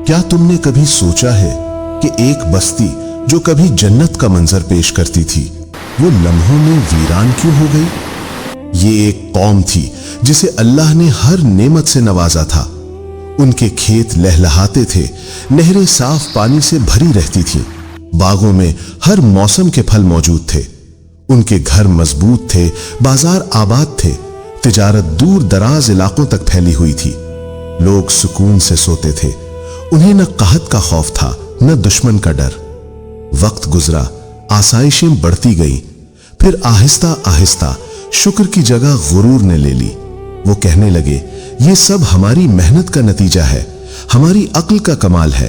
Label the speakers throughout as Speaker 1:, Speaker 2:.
Speaker 1: क्या तुमने कभी सोचा है कि एक बस्ती जो कभी जन्नत का मंजर पेश करती थी, वो लम्हों में वीरान क्यों हो गई? ये एक कौम थी जिसे अल्लाह ने हर नेमत से नवाजा था। उनके खेत लहलहाते थे, नहरें साफ पानी से भरी रहती थीं, बागों में हर मौसम के फल मौजूद थे। उनके घर मजबूत थे, बाजार आबाद थे, तिजारत दूर दराज इलाकों तक फैली हुई थी। लोग सुकून से सोते थे, उन्हें न कहत का खौफ था न दुश्मन का डर। वक्त गुजरा, आसाइशें बढ़ती गईं, फिर आहिस्ता आहिस्ता शुक्र की जगह गुरूर ने ले ली। वो कहने लगे, ये सब हमारी मेहनत का नतीजा है, हमारी अक्ल का कमाल है।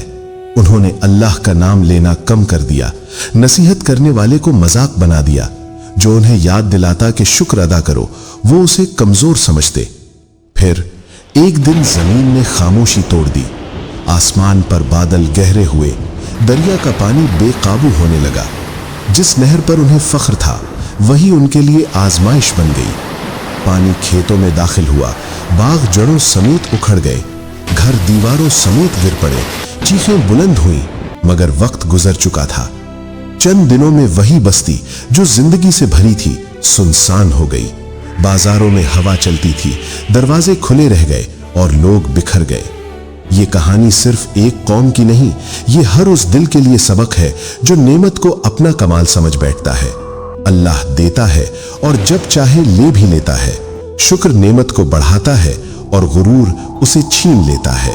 Speaker 1: उन्होंने अल्लाह का नाम लेना कम कर दिया, नसीहत करने वाले को मजाक बना दिया। जो उन्हें याद दिलाता कि शुक्र अदा करो, वो उसे कमजोर समझते। फिर एक दिन जमीन ने खामोशी तोड़ दी। आसमान पर बादल गहरे हुए, दरिया का पानी बेकाबू होने लगा। जिस नहर पर उन्हें फख्र था, वही उनके लिए आजमाइश बन गई। पानी खेतों में दाखिल हुआ, बाग जड़ों समेत उखड़ गए, घर दीवारों समेत गिर पड़े, चीखें बुलंद हुई, मगर वक्त गुजर चुका था। चंद दिनों में वही बस्ती जो जिंदगी से भरी थी, सुनसान हो गई। बाजारों में हवा चलती थी, दरवाजे खुले रह गए और लोग बिखर गए। ये कहानी सिर्फ एक कौम की नहीं, ये हर उस दिल के लिए सबक है जो नेमत को अपना कमाल समझ बैठता है। अल्लाह देता है और जब चाहे ले भी लेता है। शुक्र नेमत को बढ़ाता है और गुरूर उसे छीन लेता है।